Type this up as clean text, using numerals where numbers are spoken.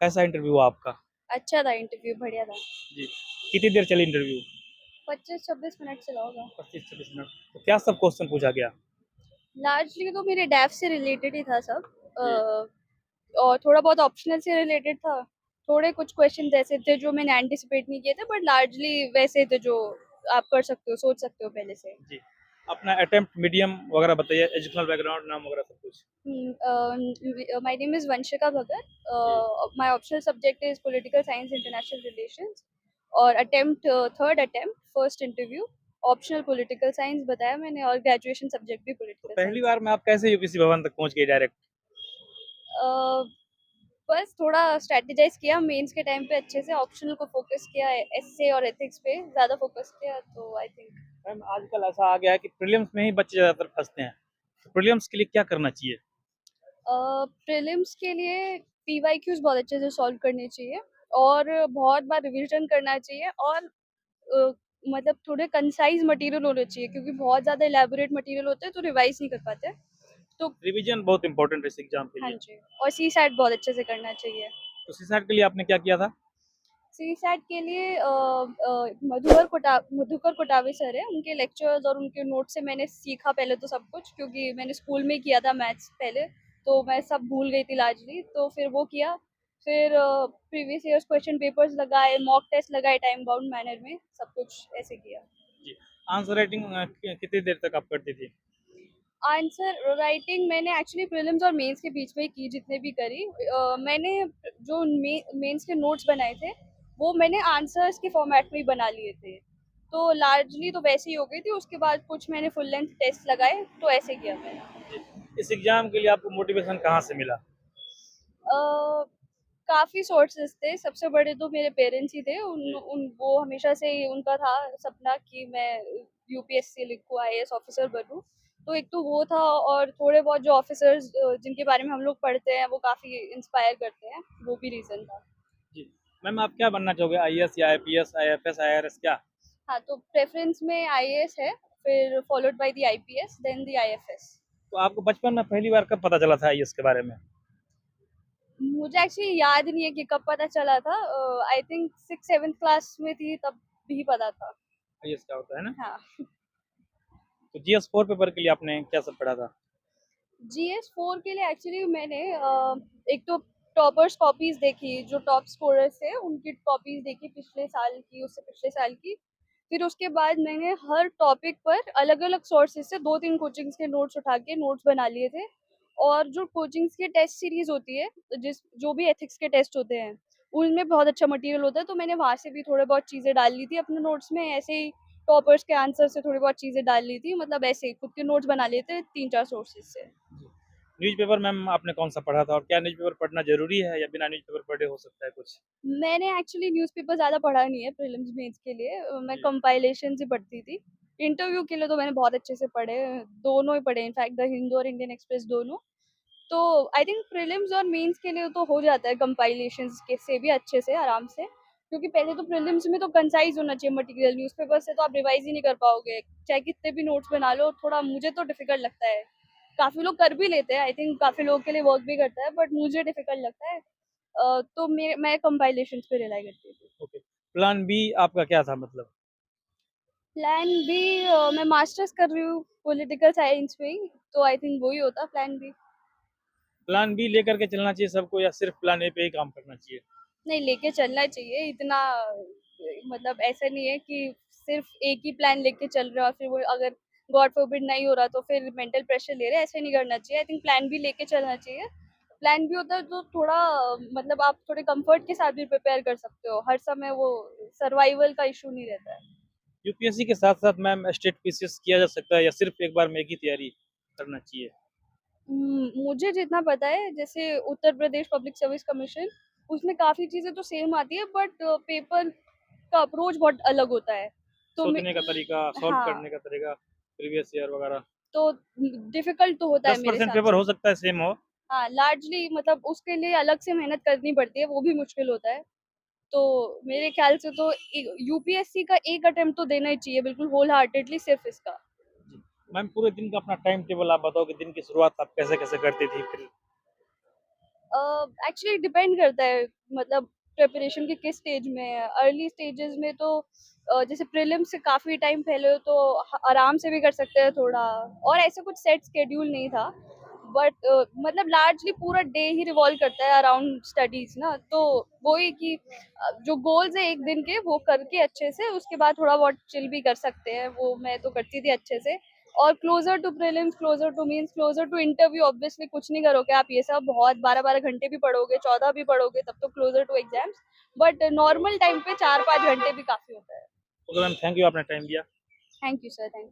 कैसा इंटरव्यू हुआ आपका? अच्छा था इंटरव्यू, बढ़िया था। जी। कितनी देर चली इंटरव्यू? 25-26 मिनट चला होगा। 25-26 मिनट। तो क्या सब क्वेश्चन पूछा गया? लार्जली तो मेरे डेव से रिलेटेड ही था सब। जी। और थोड़ा बहुत ऑप्शनल से रिलेटेड था। थोड़े कुछ क्वेश्चन ऐसे थे जो मैंने एंटिसिपेट नहीं किए थे, बट लार्जली वैसे थे जो आप कर सकते हो, सोच सकते हो पहले से। जी। अपना अटेम्प्ट, मीडियम वगैरह बताइए, एजुकेशनल बैकग्राउंड, नाम वगैरह सब कुछ। My name is Vanshika Bhagat. जी। My optional subject is political science, international relations. और attempt third attempt first interview optional political science बताया मैंने, और ग्रेजुएशन सब्जेक्ट भी तो पॉलिटिकल पहली साइंस बार में आप कैसे यूपीएससी भवन तक पहुँच गए डायरेक्ट? है। बस थोड़ा स्ट्रेटेजाइज किया मेंस के टाइम पे, अच्छे से ऑप्शनल को फोकस किया, एसए और एथिक्स पे ज़्यादा फोकस किया, तो आई थिंक। मैम आजकल ऐसा आ गया है कि प्रीलिम्स में ही बच्चे ज़्यादातर फँसते हैं। तो प्रीलिम्स के लिए क्या करना चाहिए? प्रीलिम्स के लिए पीवाईक्यूज बहुत अच्छे से सॉल्व करने चाहिए, और बहुत बार रिवीजन करना चाहिए, और मतलब थोड़े कंसाइज मटेरियल होने चाहिए, क्योंकि बहुत ज़्यादा इलेबोरेट मटेरियल होते हैं तो रिवाइज नहीं कर पाते। तो रिवीजन बहुत इंपॉर्टेंट है इस एग्जाम के हाँ लिए। जी, और सी सैट बहुत अच्छे से करना चाहिए। तो सीसैट के लिए आपने क्या किया था? सीसैट के लिए मधुकर कोटावे सर है, उनके लेक्चर्स और उनके नोट से मैंने सीखा पहले तो सब कुछ, क्योंकि मैंने स्कूल में ही किया था मैथ्स पहले, तो मैं सब भूल गई थी लार्जली, तो फिर वो किया। फिर प्रीवियस ईयर्स क्वेश्चन पेपर्स लगाए, मॉक टेस्ट लगाए टाइम बाउंड मैनर में, सब कुछ ऐसे किया। जी। आंसर राइटिंग कितनी देर तक आप करती थी? आंसर राइटिंग मैंने एक्चुअली प्रीलिम्स और मेंस के बीच में ही की, जितने भी करी। मैंने जो मेंस के नोट्स बनाए थे, वो मैंने आंसर्स के फॉर्मेट में ही बना लिए थे, तो लार्जली तो वैसे ही हो गई थी। उसके बाद कुछ मैंने फुल लेंथ टेस्ट लगाए, तो ऐसे किया मैंने। जी। इस एग्जाम के लिए आपको मोटिवेशन कहाँ से मिला? काफ़ी सोर्सेस थे, सबसे बड़े तो मेरे पेरेंट्स ही थे। उन जी। उन वो हमेशा से ही उनका था सपना कि मैं यूपीएससी लिखूँ, आईएएस ऑफिसर बनूँ। तो एक तो वो था, और थोड़े बहुत जो ऑफिसर्स जिनके बारे में हम लोग पढ़ते हैं, वो काफ़ी इंस्पायर करते हैं, वो भी रीज़न था। जी। मैम आप क्या बनना चाहोगे, आईएएस या आईपीएस, आईएफएस, आईआरएस क्या? हाँ, तो प्रेफ़रेंस में आईएएस है, फिर followed by the IPS, then the IFS. तो आपको बचपन में पहली बार कब पता चला था आईएएस के बारे में? मुझे एक्चुअली याद नहीं है कि कब पता चला था। आई थिंक 6-7th क्लास में थी, तब भी पता था। आईएएस क्या होता है ना? हाँ। तो जीएस 4 पेपर के लिए आपने क्या सब पढ़ा था? जीएस 4 के लिए एक्चुअली मैंने एक तो टॉपर्स कॉपीज देखी, जो टॉप स्कोरर्स थे उनकी कॉपीज देखी, पिछले साल की, उससे पिछले साल की। फिर उसके बाद मैंने हर टॉपिक पर अलग अलग सोर्सेज से 2-3 कोचिंग्स के नोट्स उठा के नोट्स बना लिए थे। और जो कोचिंग्स की टेस्ट सीरीज होती है, जिस जो भी एथिक्स के टेस्ट होते हैं, उनमें बहुत अच्छा मटेरियल होता है, तो मैंने वहाँ से भी थोड़े बहुत चीज़ें डाल ली थी अपने नोट्स में, ऐसे ही टॉपर्स के आंसर से थोड़ी बहुत चीज़ें डाल ली थी, मतलब ऐसे ही खुद के नोट्स बना लिए थे 3-4 सोर्सेज से। न्यूज़पेपर मैम आपने कौन-सा पढ़ा था और क्या न्यूज़पेपर पढ़ना ज़रूरी है या बिना न्यूज़पेपर पढ़े हो सकता है कुछ? मैंने एक्चुअली न्यूज़पेपर ज़्यादा पढ़ा नहीं है प्रीलिम्स मेंस के लिए। मैं जी। कंपाइलेशंस ही पढ़ती थी। इंटरव्यू के लिए तो मैंने बहुत अच्छे से पढ़े, दोनों ही पढ़े, इनफैक्ट द हिंदू और इंडियन एक्सप्रेस दोनों। तो आई थिंक प्रीलिम्स और मेंस के लिए तो हो जाता है कंपाइलेशंस के से भी अच्छे से, आराम से। क्योंकि पहले तो प्रीलिम्स में तो कंसाइज़ होना चाहिए मटेरियल, न्यूज़पेपर से तो आप रिवाइज़ ही नहीं कर पाओगे। चाहे कितने भी नोट्स बना लो, थोड़ा मुझे तो डिफ़िकल्ट लगता है। काफ़ी लोग कर भी लेते हैं, आई थिंक काफ़ी लोगों के लिए वर्क भी करता है, बट मुझे डिफ़िकल्ट लगता है। तो मैं कंपाइलेशंस पे रिलाई करती थी। ओके। प्लान बी आपका क्या था मतलब? प्लान बी, मैं मास्टर्स कर रही हूँ पॉलिटिकल साइंस में ही, तो आई थिंक वही होता प्लान बी। प्लान बी लेकर के चलना चाहिए सबको या सिर्फ़ प्लान ए पे ही काम करना चाहिए? नहीं, लेके चलना चाहिए इतना, मतलब ऐसा नहीं है कि सिर्फ एक ही प्लान लेके चल रहे हो और फिर वो अगर गॉड फॉरबिड नहीं हो रहा तो फिर मेंटल प्रेशर ले रहे हैं, ऐसे नहीं करना चाहिए। आई थिंक प्लान बी लेके चलना चाहिए। प्लान बी होता है तो थोड़ा मतलब आप थोड़े कंफर्ट के साथ भी प्रिपेयर कर सकते हो, हर समय वो सर्वाइवल का इशू नहीं रहता है। यूपीएससी के साथ-साथ मैम स्टेट पीसीएस किया जा सकता है या सिर्फ़ एक बार में एक ही तैयारी करना चाहिए? मुझे जितना पता है, जैसे Uttar Pradesh public service commission, उसमें काफ़ी चीज़ें तो सेम आती है, बट पेपर का अप्रोच बहुत अलग होता है। तो मैं सोचने का तरीका, सॉल्व हाँ, करने का तरीका, प्रीवियस ईयर वगैरह। तो डिफ़िकल्ट तो होता है मेरे 10% हिसाब पेपर से। हो सकता है सेम हो। हाँ, लार्जली मतलब उसके लिए अलग से मेहनत करनी पड़ती है, वो भी मुश्किल होता है। तो मेरे ख़्याल से तो यूपीएससी का एक अटेम्प्ट तो देना ही चाहिए, बिल्कुल व्होल हार्टेडली सिर्फ़ इसका। जी। मैम पूरे दिन का अपना टाइम टेबल आप बताओ कि दिन की शुरुआत आप कैसे-कैसे करती थी फिर? एक्चुअली डिपेंड करता है, मतलब प्रिपरेशन के किस स्टेज में है। अर्ली स्टेजेस में तो जैसे प्रीलिम्स से काफ़ी टाइम पहले हो तो आराम से भी कर सकते हैं थोड़ा, और ऐसा कुछ सेट स्केड्यूल नहीं था। बट मतलब लार्जली पूरा डे ही रिवॉल्व करता है अराउंड स्टडीज ना, तो वही कि जो गोल्स है एक दिन के वो करके अच्छे से उसके बाद थोड़ा बहुत चिल भी कर सकते हैं, वो मैं तो करती थी अच्छे से। और closer to prelims, closer to mains, closer to interview obviously कुछ नहीं करोगे आप ये सब, बहुत 12-12 घंटे भी पढ़ोगे, 14 भी पढ़ोगे, तब तो closer to exams. But normal time पे 4-5 घंटे भी काफी होता है। ओके मैम, थैंक यू, आपने टाइम दिया। Thank you sir, thank